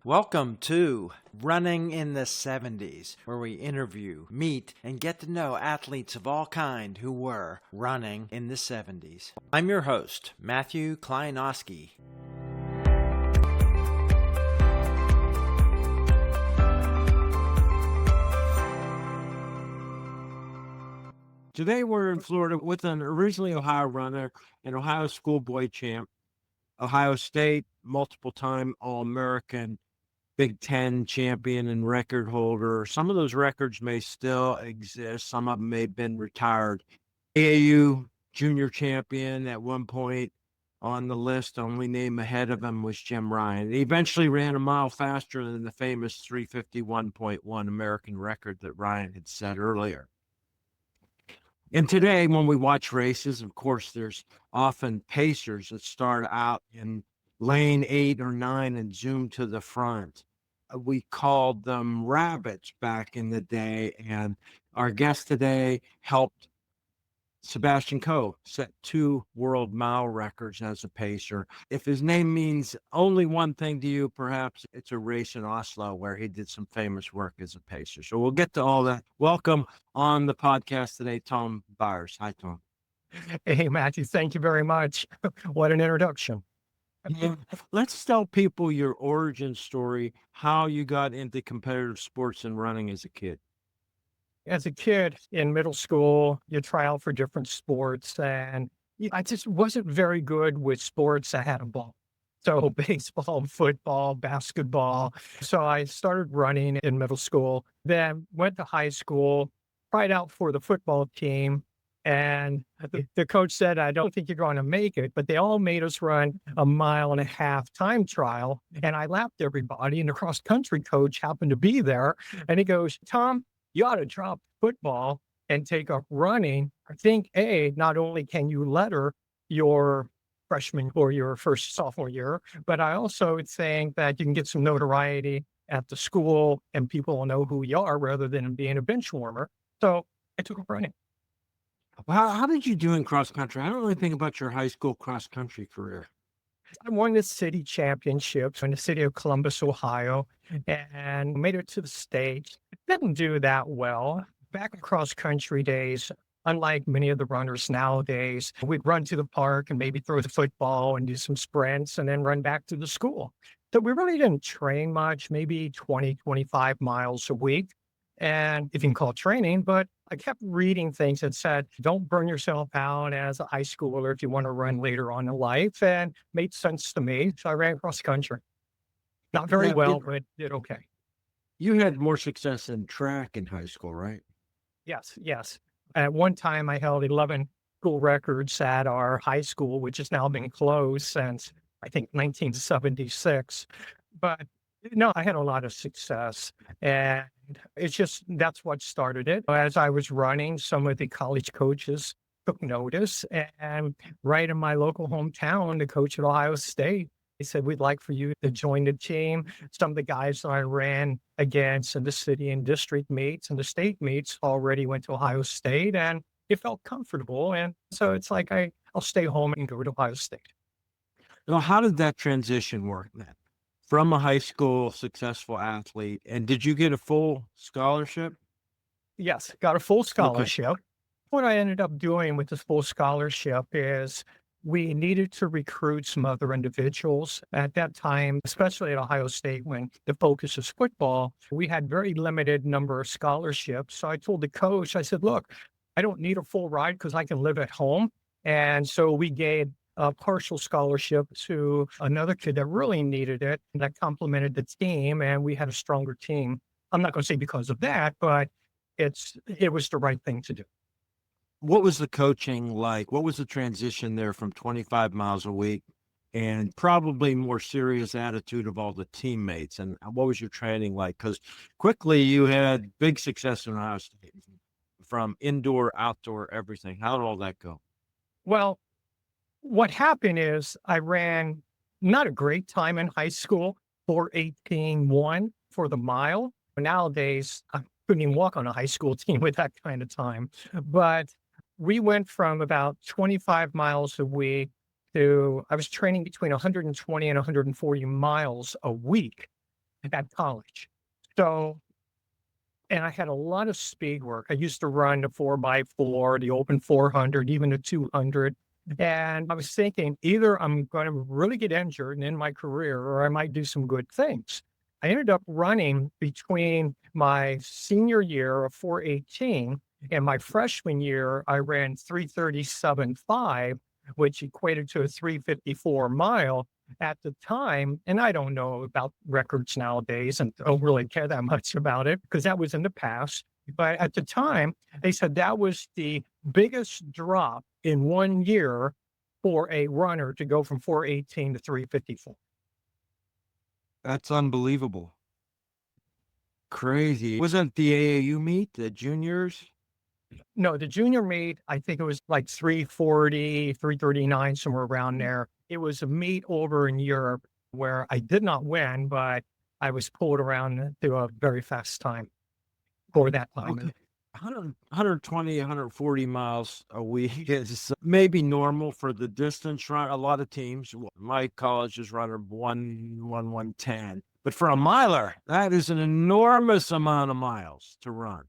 Welcome to Running in the 70s, where we interview, meet, and get to know athletes of all kind who were running in the 70s. I'm your host, Matthew Kleinowski. Today we're in Florida with an originally Ohio runner, an Ohio schoolboy champ, Ohio State, multiple-time All-American, Big Ten champion and record holder. Some of those records may still exist. Some of them may have been retired. AAU Junior champion at one point on the list. Only name ahead of him was Jim Ryan. He eventually ran a mile faster than the famous 3:51.1 American record that Ryan had set earlier. And today, when we watch races, of course, there's often pacers that start out in lane 8 or 9 and zoom to the front. We called them rabbits back in the day, and our guest today helped Seb Coe set 2 world mile records as a pacer. If his name means only one thing to you, perhaps it's a race in Oslo where he did some famous work as a pacer. So we'll get to all that. Welcome on the podcast today, Tom Byers. Hi, Tom. Hey, Matthew, thank you very much. What an introduction. Yeah. Let's tell people your origin story, how you got into competitive sports and running as a kid. As a kid in middle school, you try out for different sports, and I just wasn't very good with sports that had a ball. So baseball, football, basketball. So I started running in middle school, then went to high school, tried out for the football team. And the coach said, I don't think you're going to make it, but they all made us run a 1.5 mile time trial. And I lapped everybody, and the cross country coach happened to be there. And he goes, Tom, you ought to drop football and take up running. I think, not only can you letter your freshman or your first sophomore year, but I also think that you can get some notoriety at the school and people will know who you are rather than being a bench warmer. So I took up running. How did you do in cross country? I don't really think about your high school cross country career. I won the city championships in the city of Columbus, Ohio, and made it to the state. Didn't do that well. Back in cross country days, unlike many of the runners nowadays, we'd run to the park and maybe throw the football and do some sprints and then run back to the school. So we really didn't train much, maybe 20, 25 miles a week. And if you can call it training, but I kept reading things that said, don't burn yourself out as a high schooler if you want to run later on in life, and made sense to me. So I ran cross country. Not very well, but did okay. You had more success in track in high school, right? Yes. At one time, I held 11 school records at our high school, which has now been closed since, I think, 1976. But no, I had a lot of success, and it's just, that's what started it. As I was running, some of the college coaches took notice, and right in my local hometown, the coach at Ohio State, he said, we'd like for you to join the team. Some of the guys that I ran against in the city and district meets and the state meets already went to Ohio State, and it felt comfortable. And so it's like, I'll stay home and go to Ohio State. Now, how did that transition work then? From a high school successful athlete, and did you get a full scholarship? Yes, got a full scholarship. Okay. What I ended up doing with this full scholarship is we needed to recruit some other individuals. At that time, especially at Ohio State, when the focus is football, we had very limited number of scholarships. So I told the coach, I said, look, I don't need a full ride because I can live at home. And so we gave a partial scholarship to another kid that really needed it, that complemented the team, and we had a stronger team. I'm not going to say because of that, but it was the right thing to do. What was the coaching like? What was the transition there from 25 miles a week and probably more serious attitude of all the teammates? And what was your training like? Because quickly you had big success in Ohio State, from indoor, outdoor, everything. How did all that go? Well, what happened is I ran not a great time in high school, 4:18.1 for the mile. Nowadays, I couldn't even walk on a high school team with that kind of time. But we went from about 25 miles a week to, I was training between 120 and 140 miles a week. at college. So, and I had a lot of speed work. I used to run the 4x4, the open 400, even the 200. And I was thinking either I'm going to really get injured and end my career, or I might do some good things. I ended up running between my senior year of 418 and my freshman year. I ran 3:37.5, which equated to a 3:54 mile at the time. And I don't know about records nowadays and don't really care that much about it because that was in the past. But at the time, they said that was the biggest drop in 1 year for a runner to go from 418 to 3:54. That's unbelievable. Crazy. Wasn't the AAU meet, the juniors? No, the junior meet, I think it was like 3:40, 3:39, somewhere around there. It was a meet over in Europe where I did not win, but I was pulled around to a very fast time for that time. Okay. 120, 140 miles a week is maybe normal for the distance run. A lot of teams, my colleges run a 110. But for a miler, that is an enormous amount of miles to run.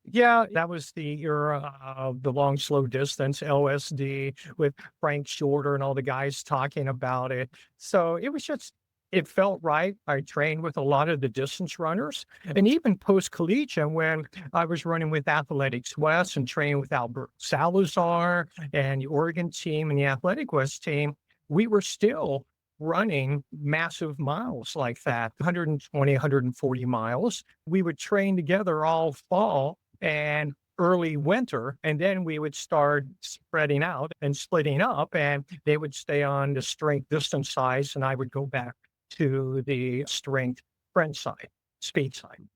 Yeah, that was the era of the long, slow distance, LSD, with Frank Shorter and all the guys talking about it. So it was just, it felt right. I trained with a lot of the distance runners. And even post collegiate, when I was running with Athletics West and training with Albert Salazar and the Oregon team and the Athletic West team, we were still running massive miles like that, 120, 140 miles. We would train together all fall and early winter, and then we would start spreading out and splitting up, and they would stay on the strength distance size, and I would go back to the strength French side, speed side.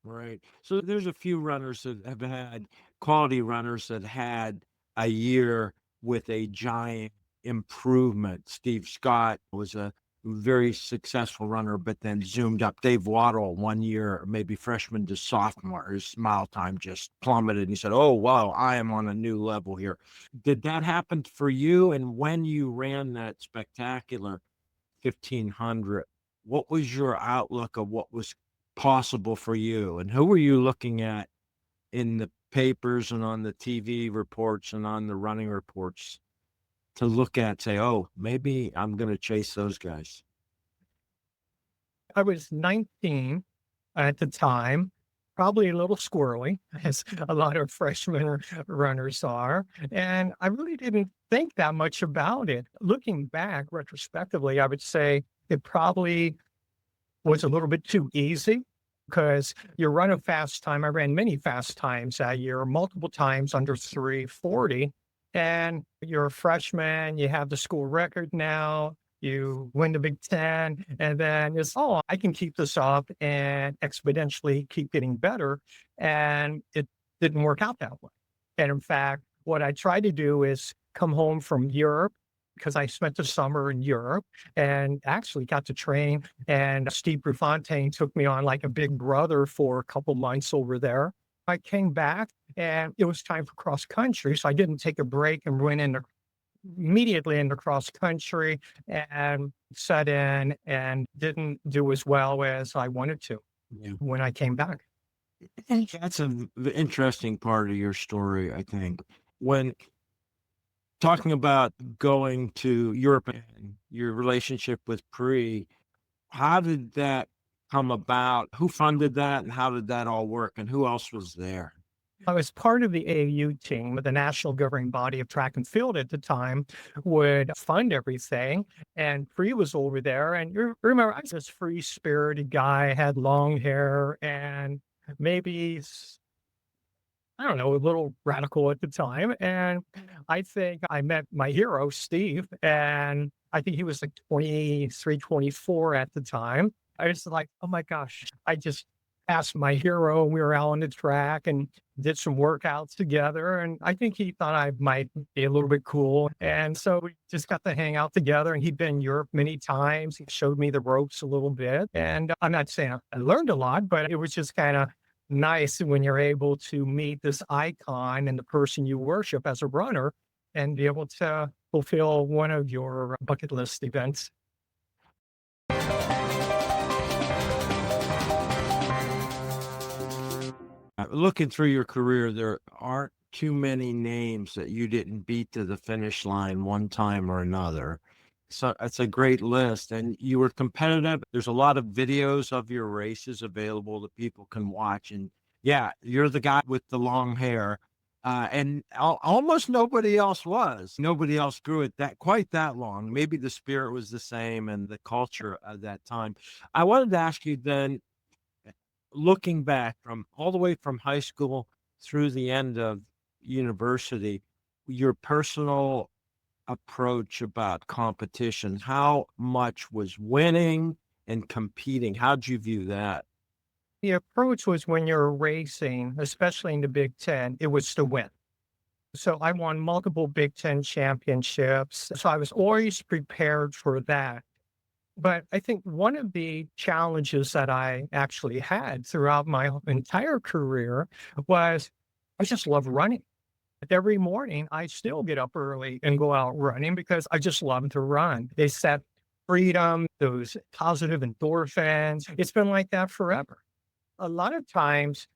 Right. So there's a few runners that have had quality runners that had a year with a giant improvement. Steve Scott was a very successful runner, but then zoomed up. Dave Waddle, 1 year, maybe freshman to sophomore, his mile time just plummeted. And he said, "Oh, wow, I am on a new level here." Did that happen for you? And when you ran that spectacular 1500, what was your outlook of what was possible for you? And who were you looking at in the papers and on the TV reports and on the running reports to look at, say, oh, maybe I'm going to chase those guys? I was 19 at the time, probably a little squirrely, as a lot of freshman runners are. And I really didn't think that much about it. Looking back retrospectively, I would say it probably was a little bit too easy because you run a fast time. I ran many fast times that year, multiple times under 3:40. And you're a freshman, you have the school record now, you win the Big Ten, and then it's, oh, I can keep this up and exponentially keep getting better. And it didn't work out that way. And in fact, what I tried to do is come home from Europe because I spent the summer in Europe and actually got to train. And Steve Prefontaine took me on like a big brother for a couple months over there. I came back and it was time for cross country. So I didn't take a break and went immediately into cross country and set in and didn't do as well as I wanted to when I came back. That's an interesting part of your story, I think. When talking about going to Europe and your relationship with Pre, how did that come about? Who funded that and how did that all work? And who else was there? I was part of the AAU team. The national governing body of track and field at the time would fund everything. And Free was over there. And you remember, I was this free spirited guy, had long hair and maybe, I don't know, a little radical at the time. And I think I met my hero, Steve, and I think he was like 23, 24 at the time. I was like, oh my gosh, I just asked my hero. We were out on the track and did some workouts together. And I think he thought I might be a little bit cool. And so we just got to hang out together. And he'd been in Europe many times. He showed me the ropes a little bit. And I'm not saying I learned a lot, but it was just kind of nice when you're able to meet this icon and the person you worship as a runner and be able to fulfill one of your bucket list events. looking through your career, there aren't too many names that you didn't beat to the finish line one time or another. So it's a great list. And you were competitive. There's a lot of videos of your races available that people can watch. And yeah, you're the guy with the long hair. And almost nobody else was. Nobody else grew it that quite that long. Maybe the spirit was the same and the culture at that time. I wanted to ask you then, looking back from all the way from high school through the end of university, your personal approach about competition, how much was winning and competing? How'd you view that? The approach was when you're racing, especially in the Big Ten, it was to win. So I won multiple Big Ten championships. So I was always prepared for that. But I think one of the challenges that I actually had throughout my entire career was I just love running. Every morning, I still get up early and go out running because I just love to run. They set freedom, those positive endorphins. It's been like that forever. A lot of times,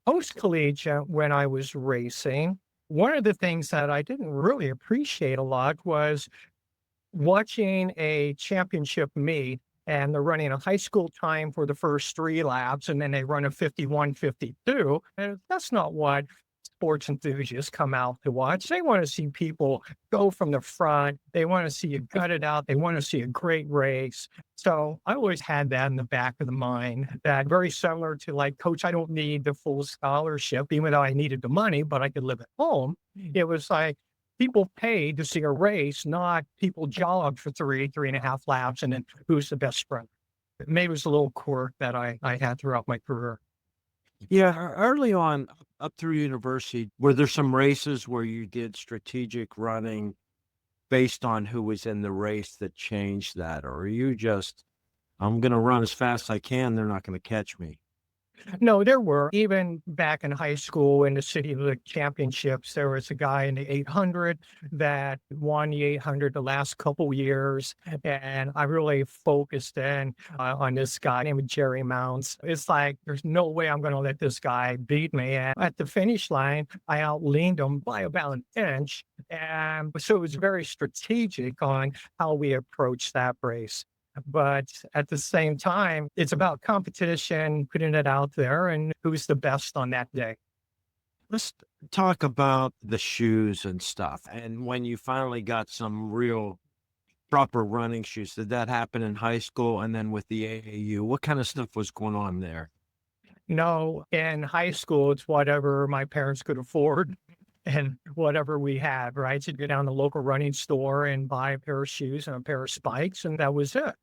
post collegiate, when I was racing, one of the things that I didn't really appreciate a lot was watching a championship meet and they're running a high school time for the first 3 laps and then they run a 51:52. And that's not what sports enthusiasts come out to watch. They want to see people go from the front. They want to see you gut it out. They want to see a great race. So I always had that in the back of the mind, that very similar to like, Coach, I don't need the full scholarship, even though I needed the money, but I could live at home. It was like, people paid to see a race, not people jog for 3.5 laps, and then who's the best sprinter. Maybe it was a little quirk that I had throughout my career. Yeah, early on up through university, were there some races where you did strategic running based on who was in the race that changed that? Or are you just, I'm going to run as fast as I can, they're not going to catch me? No, there were. Even back in high school in the City League championships, there was a guy in the 800 that won the 800 the last couple years. And I really focused in on this guy named Jerry Mounts. It's like, there's no way I'm going to let this guy beat me. And at the finish line, I outleaned him by about an inch. And so it was very strategic on how we approached that race. But at the same time, it's about competition, putting it out there and who's the best on that day. Let's talk about the shoes and stuff. And when you finally got some real proper running shoes, did that happen in high school? And then with the AAU, what kind of stuff was going on there? No, in high school, it's whatever my parents could afford and whatever we had, right? So you'd go down to the local running store and buy a pair of shoes and a pair of spikes, and that was it.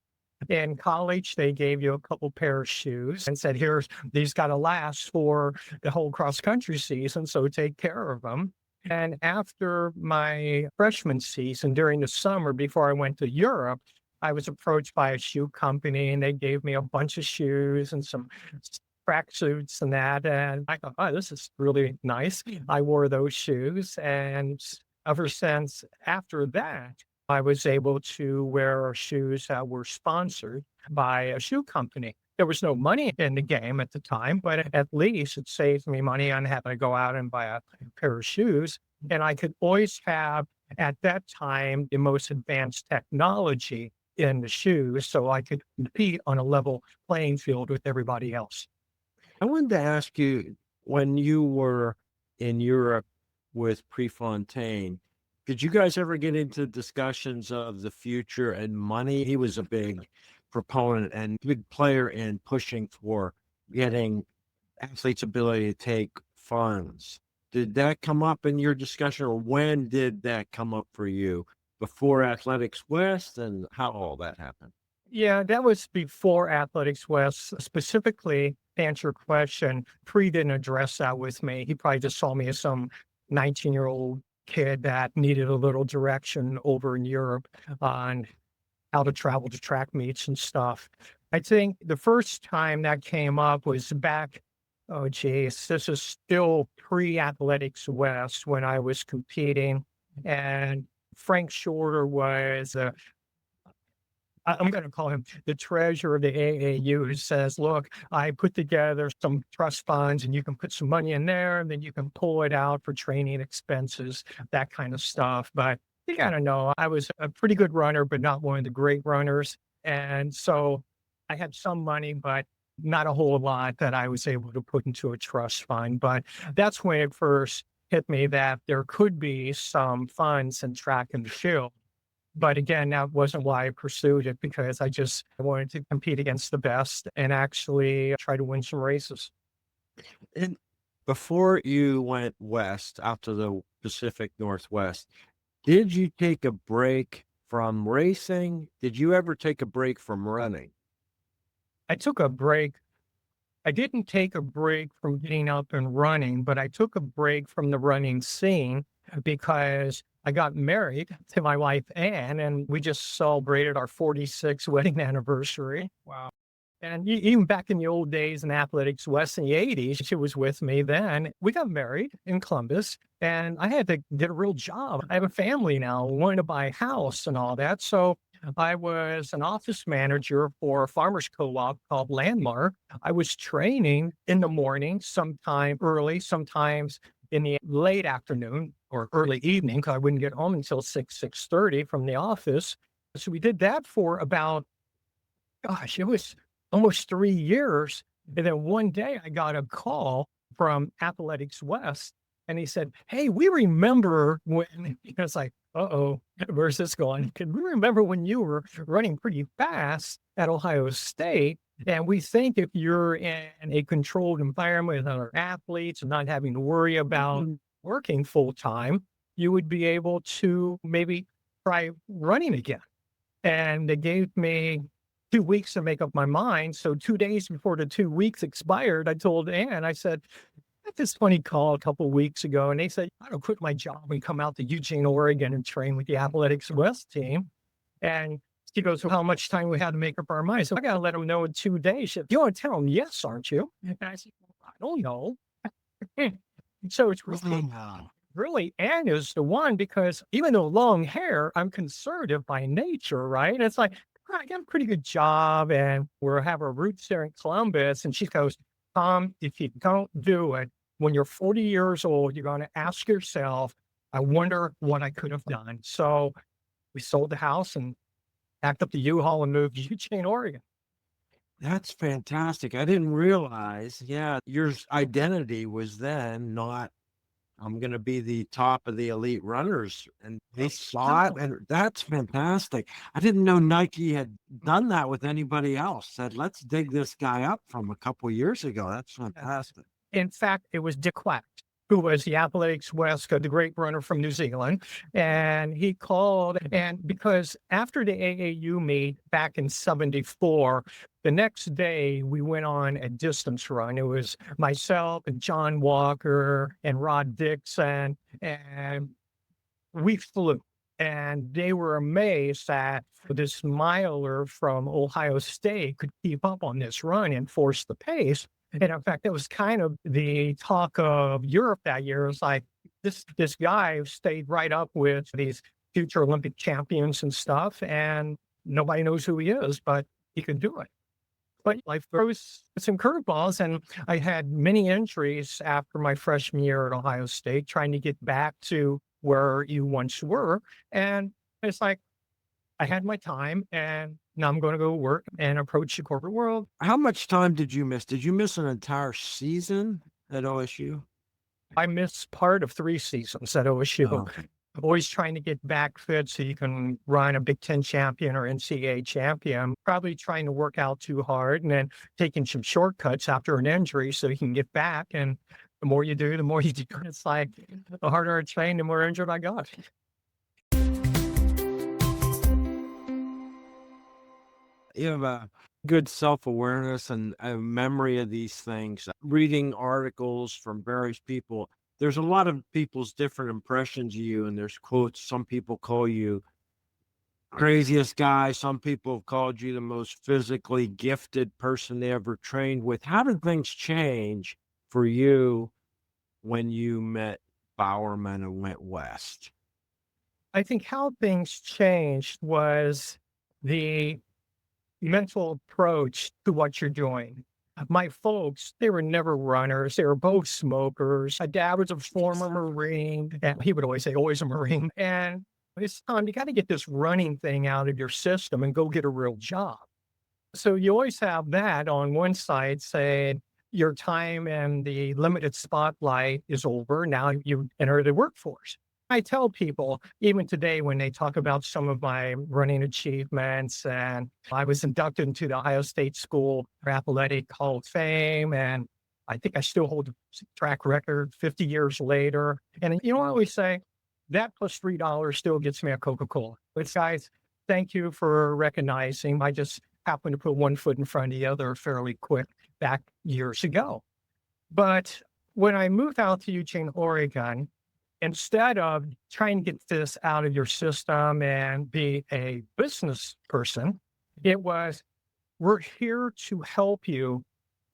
In college, they gave you a couple pair of shoes and said, here's, these got to last for the whole cross country season. So take care of them. And after my freshman season during the summer, before I went to Europe, I was approached by a shoe company and they gave me a bunch of shoes and some track suits and that. And I thought, oh, this is really nice. I wore those shoes. And ever since after that, I was able to wear shoes that were sponsored by a shoe company. There was no money in the game at the time, but at least it saved me money on having to go out and buy a pair of shoes. And I could always have, at that time, the most advanced technology in the shoes so I could compete on a level playing field with everybody else. I wanted to ask you, when you were in Europe with Prefontaine, did you guys ever get into discussions of the future and money? He was a big proponent and big player in pushing for getting athletes' ability to take funds. Did that come up in your discussion, or when did that come up for you? Before Athletics West, and how all that happened? Yeah, that was before Athletics West. Specifically, to answer your question, Pre didn't address that with me. He probably just saw me as some 19-year-old kid that needed a little direction over in Europe on how to travel to track meets and stuff. I think the first time that came up was back, oh geez, this is still pre-Athletics West when I was competing. And Frank Shorter was I'm going to call him the treasurer of the AAU, who says, look, I put together some trust funds and you can put some money in there and then you can pull it out for training expenses, that kind of stuff. But you got to know, I was a pretty good runner, but not one of the great runners. And so I had some money, but not a whole lot that I was able to put into a trust fund. But that's when it first hit me that there could be some funds in track and field. But again, that wasn't why I pursued it, because I just wanted to compete against the best and actually try to win some races. And before you went west out to the Pacific Northwest, did you take a break from racing? Did you ever take a break from running? I took a break. I didn't take a break from getting up and running, but I took a break from the running scene because I got married to my wife, Ann, and we just celebrated our 46th wedding anniversary. Wow. And even back in the old days in Athletics West in the 80s, she was with me then. We got married in Columbus, and I had to get a real job. I have a family now, wanting to buy a house and all that. So I was an office manager for a farmers co-op called Landmark. I was training in the morning, sometime early, sometimes in the late afternoon or early evening, because I wouldn't get home until 6:30 from the office. So we did that for about, gosh, it was almost 3 years. And then one day I got a call from Athletics West, and he said, hey, we remember when, I was like, uh-oh, where's this going? Can we remember when you were running pretty fast at Ohio State? And we think if you're in a controlled environment with other athletes and not having to worry about working full time, you would be able to maybe try running again. And they gave me 2 weeks to make up my mind. So 2 days before the 2 weeks expired, I told Ann, I said, I had this funny call a couple of weeks ago, and they said, I don't quit my job and come out to Eugene, Oregon and train with the Athletics West team. And she goes, well, how much time we had to make up our minds? So I got to let them know in 2 days. She said, you want to tell them yes, aren't you? And I said, well, I don't know. So it's really, Ann is the one, because even though long hair, I'm conservative by nature, right? And it's like, I got a pretty good job and we'll have our roots there in Columbus. And she goes, Tom, if you don't do it, when you're 40 years old, you're going to ask yourself, I wonder what I could have done. So we sold the house and packed up the U-Haul and moved to Eugene, Oregon. That's fantastic. I didn't realize, yeah, your identity was then not, I'm going to be the top of the elite runners. And they saw it, and that's fantastic. I didn't know Nike had done that with anybody else. Said, let's dig this guy up from a couple years ago. That's fantastic. In fact, it was Dick Quack, who was the Athletics West, the great runner from New Zealand. And he called, and because after the AAU meet back in 74, the next day we went on a distance run. It was myself and John Walker and Rod Dixon, and we flew. And they were amazed that this miler from Ohio State could keep up on this run and force the pace. And in fact, that was kind of the talk of Europe that year. It was like, this guy stayed right up with these future Olympic champions and stuff, and nobody knows who he is, but he could do it. But life throws some curveballs, and I had many injuries after my freshman year at Ohio State, trying to get back to where you once were. And it's like, I had my time, and now I'm going to go work and approach the corporate world. How much time did you miss? Did you miss an entire season at OSU? I missed part of 3 seasons at OSU. Oh. Always trying to get back fit so you can run a Big Ten champion or NCAA champion. Probably trying to work out too hard and then taking some shortcuts after an injury so you can get back. And the more you do, the more you do. It's like the harder I trained, the more injured I got. You have a good self-awareness and a memory of these things. Reading articles from various people, there's a lot of people's different impressions of you, and there's quotes. Some people call you craziest guy. Some people have called you the most physically gifted person they ever trained with. How did things change for you when you met Bowerman and went west? I think how things changed was the mental approach to what you're doing. My folks, they were never runners. They were both smokers. My dad was a former Marine, and he would always say, always a Marine. And it's time, you got to get this running thing out of your system and go get a real job. So you always have that on one side saying your time and the limited spotlight is over. Now you enter the workforce. I tell people, even today, when they talk about some of my running achievements, and I was inducted into the Ohio State School Athletic Hall of Fame, and I think I still hold the track record 50 years later. And I always say that plus $3 still gets me a Coca-Cola. But guys, thank you for recognizing. I just happened to put one foot in front of the other fairly quick back years ago. But when I moved out to Eugene, Oregon, instead of trying to get this out of your system and be a business person, it was, we're here to help you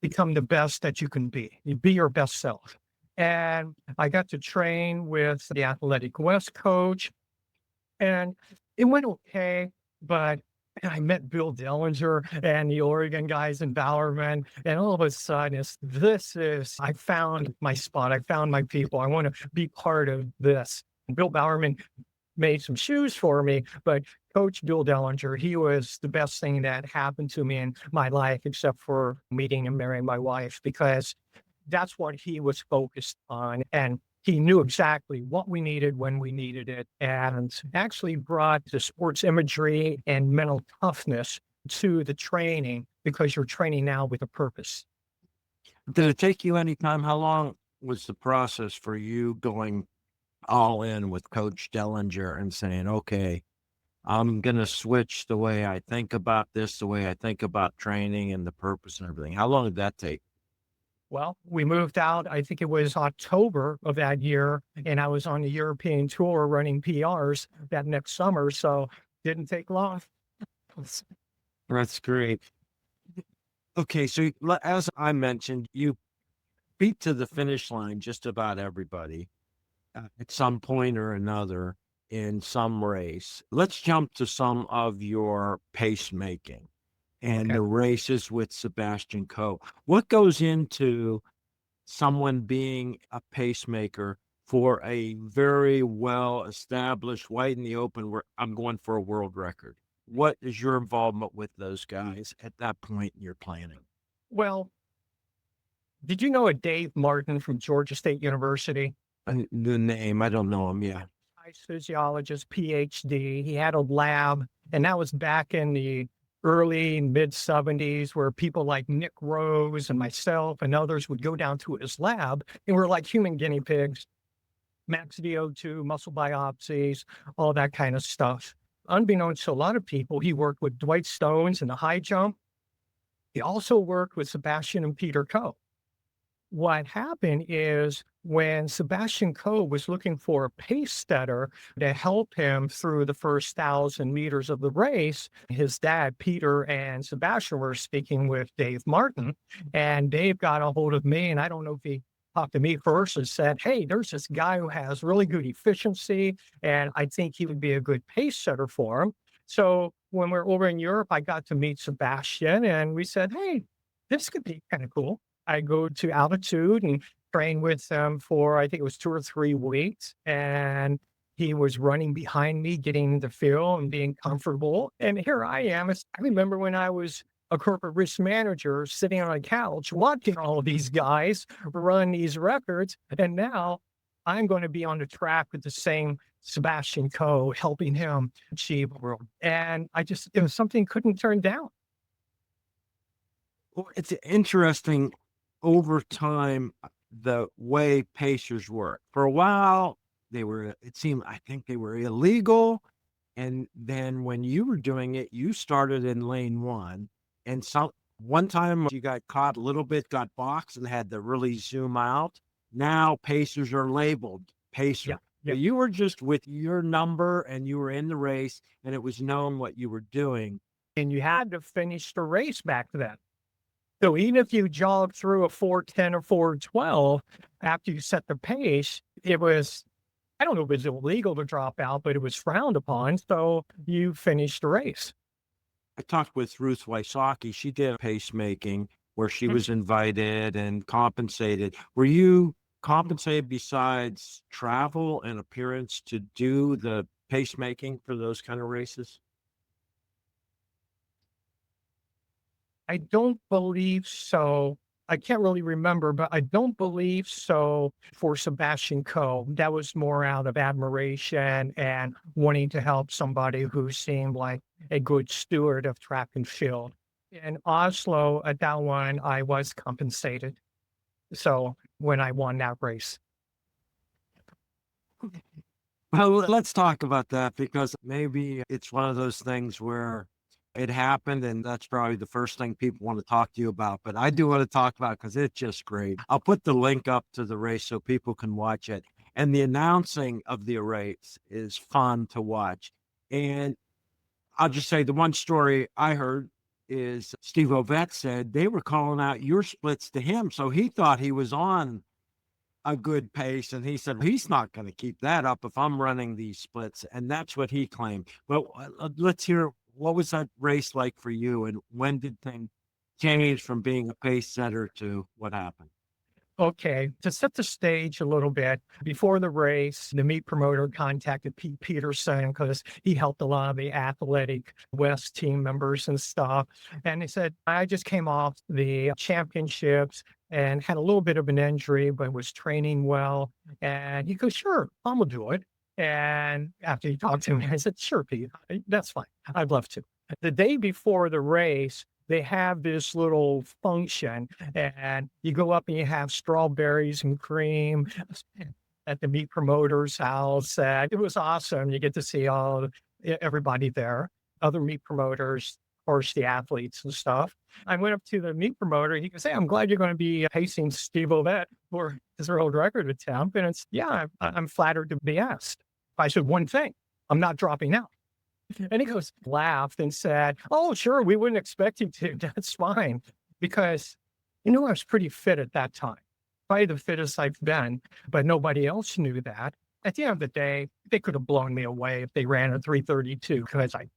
become the best that you can be. You be your best self. And I got to train with the Athletic West coach, and it went okay, but I met Bill Dellinger and the Oregon guys in Bowerman, and all of a sudden, I found my spot. I found my people. I want to be part of this. And Bill Bowerman made some shoes for me, but Coach Bill Dellinger, he was the best thing that happened to me in my life, except for meeting and marrying my wife, because that's what he was focused on. And he knew exactly what we needed when we needed it, and actually brought the sports imagery and mental toughness to the training, because you're training now with a purpose. Did it take you any time? How long was the process for you going all in with Coach Dellinger and saying, okay, I'm going to switch the way I think about this, the way I think about training and the purpose and everything? How long did that take? Well, we moved out, I think it was October of that year, and I was on the European tour running PRs that next summer, so didn't take long. That's great. Okay, so as I mentioned, you beat to the finish line just about everybody at some point or another in some race. Let's jump to some of your pacemaking and Okay. the races with Sebastian Coe. What goes into someone being a pacemaker for a very well-established, wide in the open, where I'm going for a world record? What is your involvement with those guys at that point in your planning? Well, did you know a Dave Martin from Georgia State University? The name, I don't know him. Yeah. Ice physiologist, PhD. He had a lab, and that was back in the early mid 70s, where people like Nick Rose and myself and others would go down to his lab, and we're like human guinea pigs, max VO2, muscle biopsies, all that kind of stuff. Unbeknownst to a lot of people, he worked with Dwight Stones in the high jump. He also worked with Sebastian and Peter Coe. What happened is, when Sebastian Coe was looking for a pace setter to help him through the first 1,000 meters of the race, his dad, Peter, and Sebastian were speaking with Dave Martin, and Dave got a hold of me, and I don't know if he talked to me first and said, hey, there's this guy who has really good efficiency, and I think he would be a good pace setter for him. So when we're over in Europe, I got to meet Sebastian, and we said, hey, this could be kind of cool. I go to altitude and train with him for, I think it was 2 or 3 weeks. And he was running behind me, getting the feel and being comfortable. And here I am. I remember when I was a corporate risk manager sitting on a couch watching all of these guys run these records. And now I'm going to be on the track with the same Sebastian Coe, helping him achieve the world. And it was something couldn't turn down. Well, it's interesting over time, the way pacers work. For a while, I think they were illegal. And then when you were doing it, you started in lane 1. And one time you got caught a little bit, got boxed and had to really zoom out. Now pacers are labeled pacer. Yeah. But you were just with your number and you were in the race and it was known what you were doing. And you had to finish the race back then. So even if you jogged through a 4:10 or 4:12 after you set the pace, it was, I don't know if it was illegal to drop out, but it was frowned upon. So you finished the race. I talked with Ruth Wysocki. She did pacemaking where she Mm. was invited and compensated. Were you compensated besides travel and appearance to do the pacemaking for those kind of races? I don't believe so. I can't really remember, but I don't believe so for Sebastian Coe. That was more out of admiration and wanting to help somebody who seemed like a good steward of track and field. In Oslo, at that one, I was compensated. So when I won that race, Well, let's talk about that because maybe it's one of those things where it happened and that's probably the first thing people want to talk to you about. But I do want to talk about because it's just great. I'll put the link up to the race so people can watch it. And the announcing of the race is fun to watch. And I'll just say the one story I heard is Steve Ovett said they were calling out your splits to him. So he thought he was on a good pace. And he said, he's not going to keep that up if I'm running these splits. And that's what he claimed. But let's hear, what was that race like for you? And when did things change from being a pace setter to what happened? okay, to set the stage a little bit, before the race, the meet promoter contacted Pete Peterson because he helped a lot of the Athletic West team members and stuff. And he said, I just came off the championships and had a little bit of an injury, but was training well. And he goes, sure, I'm gonna do it. And after he talked to me, I said, sure, Pete, that's fine. I'd love to. The day before the race, they have this little function and you go up and you have strawberries and cream at the meat promoter's house. And it was awesome. You get to see everybody there, other meat promoters, of course, the athletes and stuff. I went up to the meat promoter. He goes, hey, I'm glad you're going to be pacing Steve Ovett for his world record attempt. And it's, yeah, I'm flattered to be asked. I said, one thing, I'm not dropping out. And he goes, laughed and said, oh, sure, we wouldn't expect you to. That's fine. Because, I was pretty fit at that time, probably the fittest I've been, but nobody else knew that. At the end of the day, they could have blown me away if they ran a 3:32 because I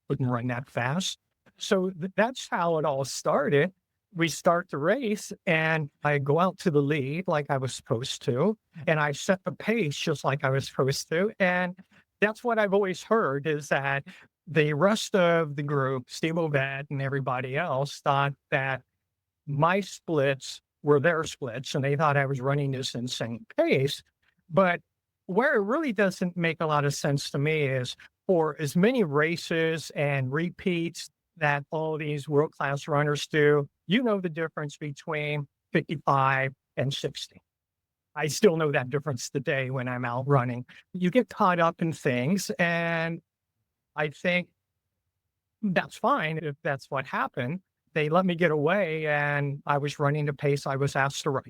couldn't run that fast. So that's how it all started. We start the race and I go out to the lead like I was supposed to, and I set the pace just like I was supposed to. And that's what I've always heard is that the rest of the group, Steve Ovett and everybody else, thought that my splits were their splits and they thought I was running this insane pace. But where it really doesn't make a lot of sense to me is for as many races and repeats that all these world-class runners do, the difference between 55 and 60. I still know that difference today when I'm out running. You get caught up in things, and I think that's fine if that's what happened. They let me get away, and I was running the pace I was asked to run.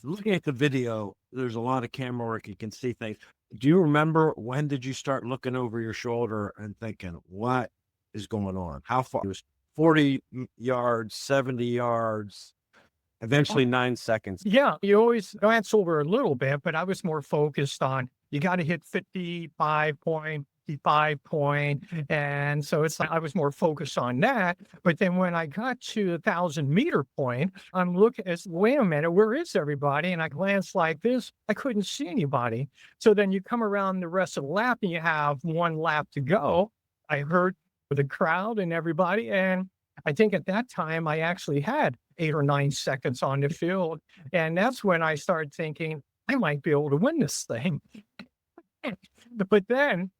Looking at the video, there's a lot of camera work. You can see things. Do you remember when did you start looking over your shoulder and thinking, what is going on? How far? It was 40 yards, 70 yards. Eventually 9 seconds. Yeah, you always glance over a little bit, but I was more focused on you got to hit 55 point, 55 point. And so it's like I was more focused on that. But then when I got to 1,000-meter point, I'm looking as wait a minute, where is everybody? And I glance like this, I couldn't see anybody. So then you come around the rest of the lap and you have one lap to go. I heard the crowd and everybody. And I think at that time I actually had 8 or 9 seconds on the field. And that's when I started thinking, I might be able to win this thing. But then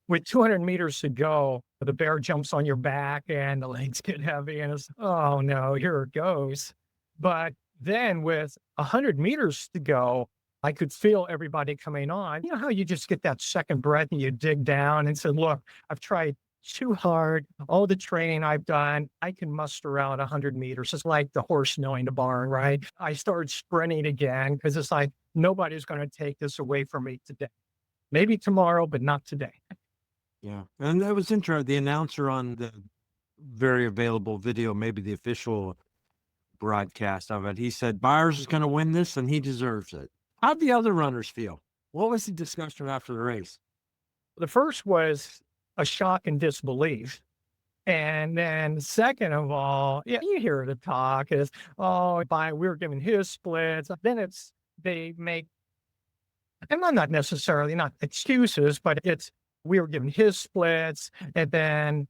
with 200 meters to go, the bear jumps on your back and the legs get heavy and it's, oh no, here it goes. But then with 100 meters to go, I could feel everybody coming on. You know how you just get that second breath and you dig down and say, look, I've tried too hard. All the training I've done, I can muster out 100 meters. It's like the horse knowing the barn, right? I started sprinting again because it's like, nobody's going to take this away from me today. Maybe tomorrow, but not today. Yeah. And that was interesting. The announcer on the very available video, maybe the official broadcast of it, he said, Byers is going to win this and he deserves it. How'd the other runners feel? What was the discussion after the race? The first was a shock and disbelief. And then second of all, yeah, you hear the talk is, oh, we were giving his splits. Then they make, and I'm not necessarily not excuses, but it's we were giving his splits. And then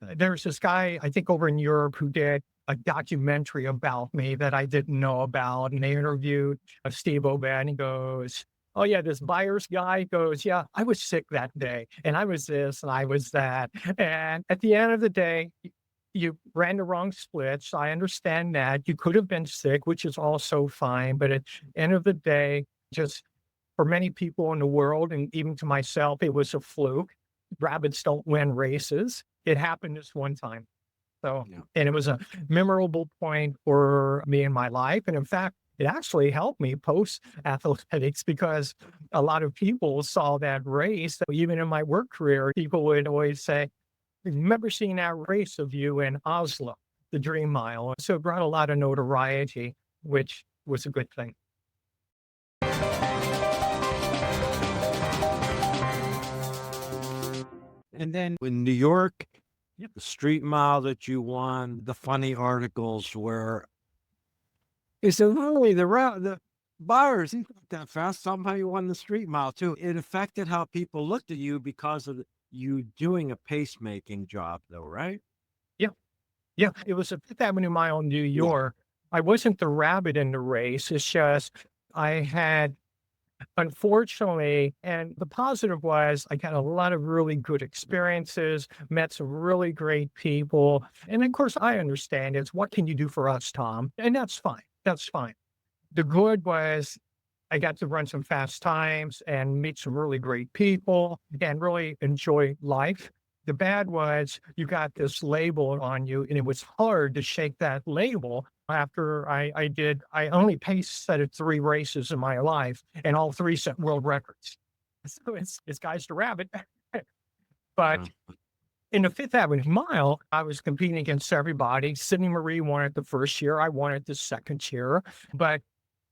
there's this guy, I think over in Europe, who did a documentary about me that I didn't know about. And they interviewed Steve Obed, and he goes, oh yeah, this Byers guy goes, yeah, I was sick that day and I was this and I was that. And at the end of the day, you ran the wrong splits. I understand that you could have been sick, which is also fine. But at the end of the day, just for many people in the world, and even to myself, it was a fluke. Rabbits don't win races. It happened this one time. So, Yeah. and it was a memorable point for me in my life. And in fact, it actually helped me post athletics because a lot of people saw that race. So even in my work career, people would always say, remember seeing that race of you in Oslo, the Dream Mile. So it brought a lot of notoriety, which was a good thing. And then in New York, the street mile that you won, the funny articles were, it's only the Byers, he's not that fast. Somehow you won the street mile too. It affected how people looked at you because of you doing a pacemaking job though, right? Yeah. Yeah. It was a Fifth Avenue Mile in New York. I wasn't the rabbit in the race. It's just I had, unfortunately, and the positive was I got a lot of really good experiences, met some really great people. And of course, I understand it's what can you do for us, Tom? And that's fine. That's fine. The good was I got to run some fast times and meet some really great people and really enjoy life. The bad was you got this label on you, and it was hard to shake that label after I only paced set of 3 races in my life, and all 3 set world records. So it's guys to rabbit. But in the Fifth Avenue Mile, I was competing against everybody. Sydney Marie won it the first year. I won it the second year. But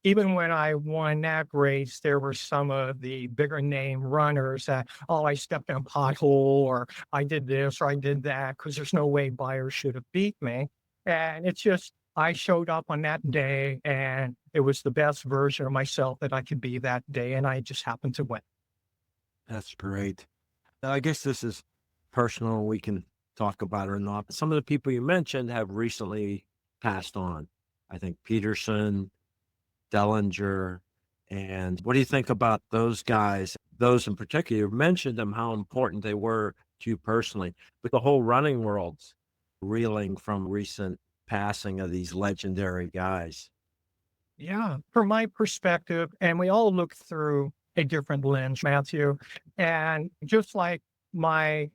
even when I won that race, there were some of the bigger name runners that, oh, I stepped in a pothole or I did this or I did that because there's no way Byers should have beat me. And it's just, I showed up on that day and it was the best version of myself that I could be that day. And I just happened to win. That's great. I guess this is personal. We can talk about it or not. But some of the people you mentioned have recently passed on. I think Peterson, Dellinger. And what do you think about those guys? Those in particular, you mentioned them, how important they were to you personally, but the whole running world's reeling from recent passing of these legendary guys. Yeah, from my perspective, and we all look through a different lens, Matthew. And just like my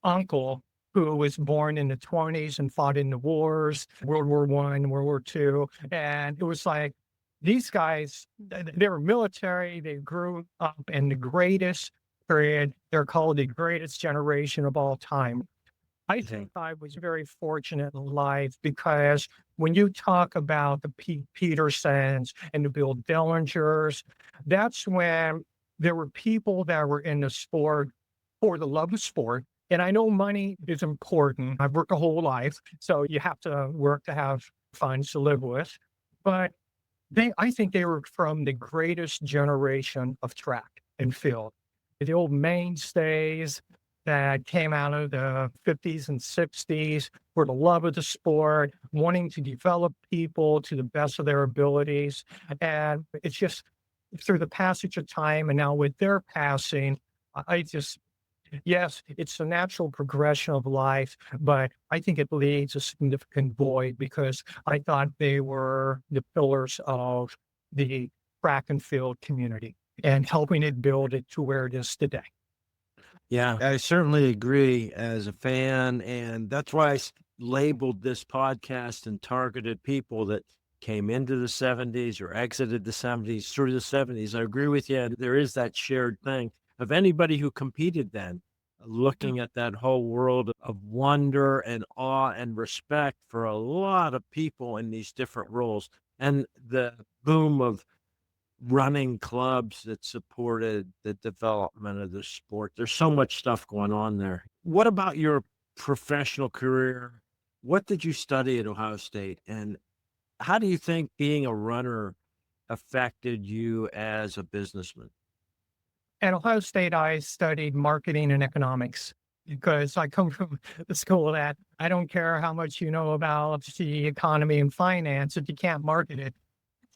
uncle, who was born in the 20s and fought in the wars, World War I, World War II. And it was like these guys, they were military, they grew up in the greatest period. They're called the greatest generation of all time. I think I was very fortunate in life because when you talk about the Pete Petersons and the Bill Dillingers, that's when there were people that were in the sport for the love of sport. And I know money is important. I've worked a whole life, so you have to work to have funds to live with. But I think they were from the greatest generation of track and field. The old mainstays that came out of the 50s and 60s for the love of the sport, wanting to develop people to the best of their abilities. And it's just through the passage of time and now with their passing, I just, yes, it's a natural progression of life, but I think it leaves a significant void because I thought they were the pillars of the track and field community and helping it build it to where it is today. Yeah, I certainly agree as a fan. And that's why labeled this podcast and targeted people that came into the 70s or exited the 70s through the 70s. I agree with you. There is that shared thing of anybody who competed then, looking at that whole world of wonder and awe and respect for a lot of people in these different roles. And the boom of running clubs that supported the development of the sport. There's so much stuff going on there. What about your professional career? What did you study at Ohio State? And how do you think being a runner affected you as a businessman? At Ohio State, I studied marketing and economics because I come from the school that I don't care how much you know about the economy and finance. If you can't market it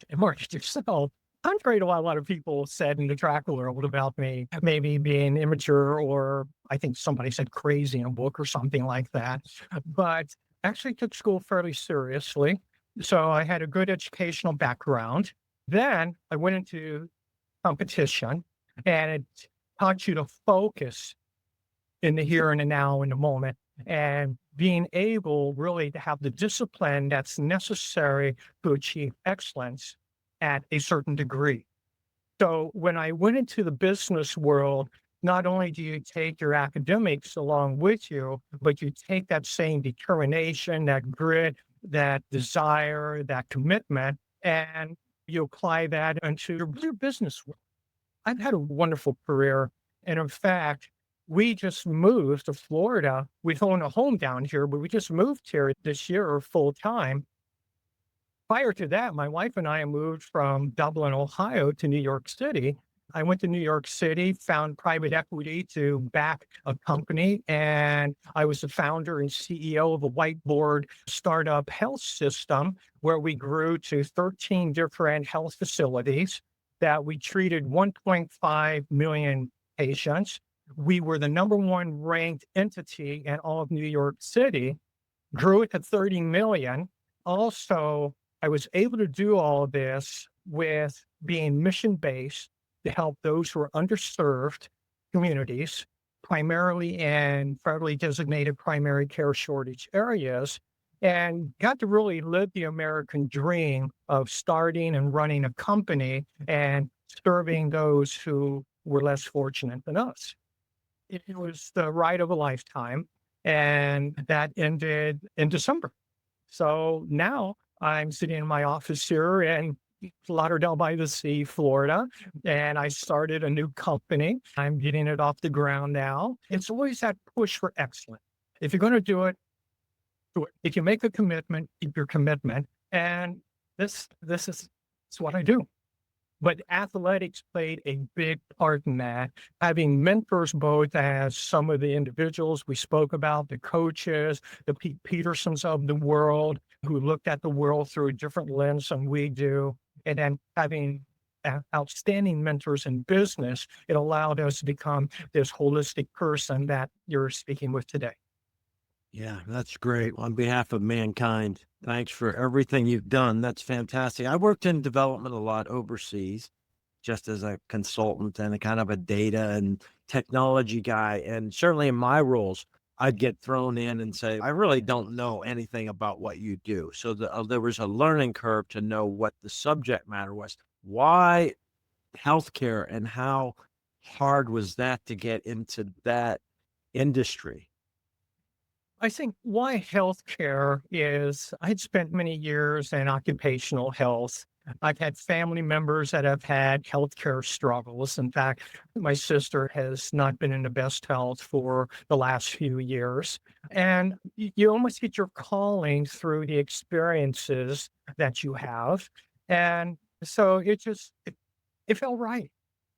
and market yourself, contrary to what a lot of people said in the track world about me, maybe being immature, or I think somebody said crazy in a book or something like that. But actually took school fairly seriously. So I had a good educational background. Then I went into competition, and it taught you to focus in the here and the now, in the moment, and being able really to have the discipline that's necessary to achieve excellence at a certain degree. So when I went into the business world, not only do you take your academics along with you, but you take that same determination, that grit, that desire, that commitment, and you apply that into your business world. I've had a wonderful career. And in fact, we just moved to Florida. We own a home down here, but we just moved here this year full time. Prior to that, my wife and I moved from Dublin, Ohio to New York City. I went to New York City, found private equity to back a company, and I was the founder and CEO of a whiteboard startup health system where we grew to 13 different health facilities that we treated 1.5 million patients. We were the number one ranked entity in all of New York City, grew it to 30 million. Also, I was able to do all of this with being mission based to help those who are underserved communities, primarily in federally designated primary care shortage areas, and got to really live the American dream of starting and running a company and serving those who were less fortunate than us. It was the ride of a lifetime, and that ended in December. So now I'm sitting in my office here in Lauderdale by the Sea, Florida, and I started a new company. I'm getting it off the ground now. It's always that push for excellence. If you're going to do it. If you make a commitment, keep your commitment. And this is what I do. But athletics played a big part in that. Having mentors both as some of the individuals we spoke about, the coaches, the Pete Petersons of the world, who looked at the world through a different lens than we do, and then having outstanding mentors in business, it allowed us to become this holistic person that you're speaking with today. Yeah, that's great. On behalf of mankind, thanks for everything you've done. That's fantastic. I worked in development a lot overseas, just as a consultant and a kind of a data and technology guy. And certainly in my roles, I'd get thrown in and say, I really don't know anything about what you do. So there was a learning curve to know what the subject matter was. Why healthcare, and how hard was that to get into that industry? I think why healthcare is I'd spent many years in occupational health. I've had family members that have had healthcare struggles. In fact, my sister has not been in the best health for the last few years. And you almost get your calling through the experiences that you have. And so it felt right.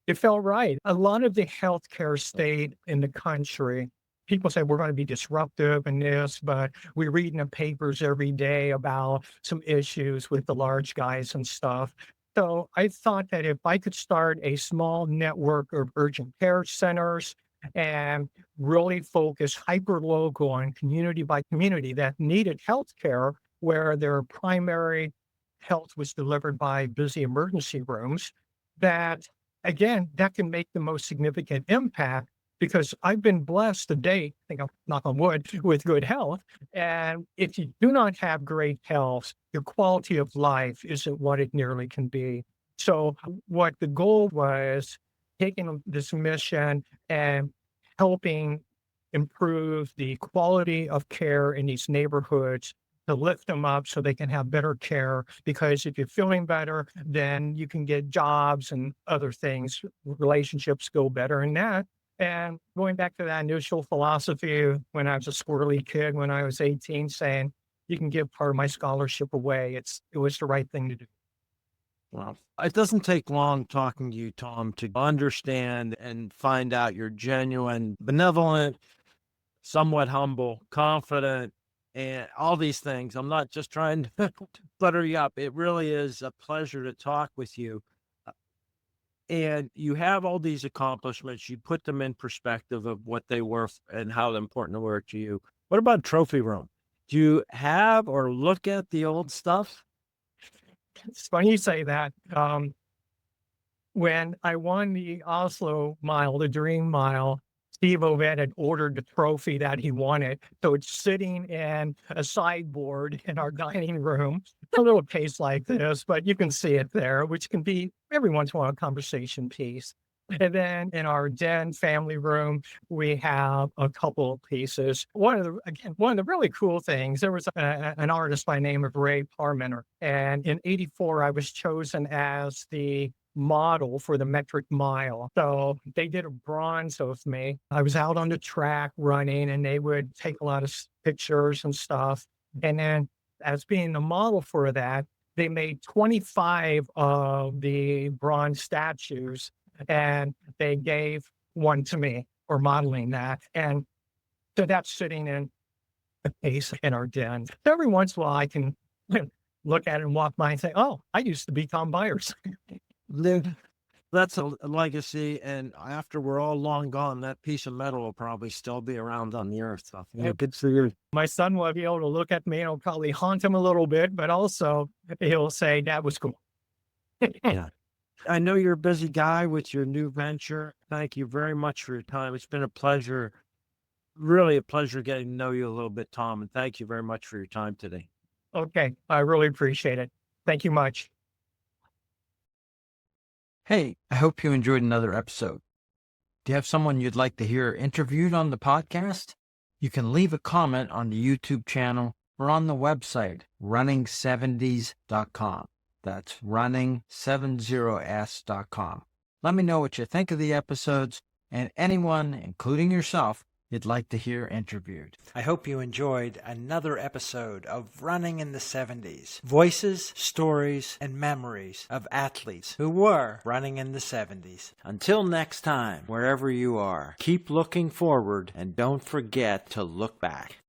It felt right. A lot of the healthcare state in the country, people say we're going to be disruptive in this, but we read in the papers every day about some issues with the large guys and stuff. So I thought that if I could start a small network of urgent care centers and really focus hyper local and community by community that needed healthcare, where their primary health was delivered by busy emergency rooms, that again, that can make the most significant impact, because I've been blessed to date, I think I'm knock on wood, with good health. And if you do not have great health, your quality of life isn't what it nearly can be. So what the goal was, taking this mission and helping improve the quality of care in these neighborhoods to lift them up so they can have better care. Because if you're feeling better, then you can get jobs and other things, relationships go better in that. And going back to that initial philosophy when I was a squirrely kid, when I was 18, saying you can give part of my scholarship away, it was the right thing to do. Well, it doesn't take long talking to you, Tom, to understand and find out you're genuine, benevolent, somewhat humble, confident, and all these things. I'm not just trying to butter you up. It really is a pleasure to talk with you. And you have all these accomplishments. You put them in perspective of what they were and how important they were to you. What about trophy room? Do you have or look at the old stuff? It's funny you say that. When I won the Oslo Mile, the Dream Mile, Steve Ovett had ordered the trophy that he wanted. So it's sitting in a sideboard in our dining room, a little case like this, but you can see it there, which can be every once in a while a conversation piece. And then in our den family room, we have a couple of pieces. One of the really cool things, there was an artist by the name of Ray Parmenter. And in '84, I was chosen as the model for the metric mile. So they did a bronze of me. I was out on the track running and they would take a lot of pictures and stuff. And then as being the model for that, they made 25 of the bronze statues and they gave one to me for modeling that. And so that's sitting in a case in our den. So every once in a while I can look at it and walk by and say, oh, I used to be Tom Byers. That's a legacy, and after we're all long gone, that piece of metal will probably still be around on the earth. So, good for you. My son will be able to look at me and it'll probably haunt him a little bit, but also he'll say, that was cool. Yeah. I know you're a busy guy with your new venture. Thank you very much for your time. It's been a pleasure, really a pleasure getting to know you a little bit, Tom, and thank you very much for your time today. Okay, I really appreciate it. Thank you much. Hey, I hope you enjoyed another episode. Do you have someone you'd like to hear interviewed on the podcast? You can leave a comment on the YouTube channel or on the website, running70s.com. That's running70s.com. Let me know what you think of the episodes and anyone, including yourself, you'd like to hear interviewed. I hope you enjoyed another episode of Running in the 70s. Voices, stories, and memories of athletes who were running in the 70s. Until next time, wherever you are, keep looking forward and don't forget to look back.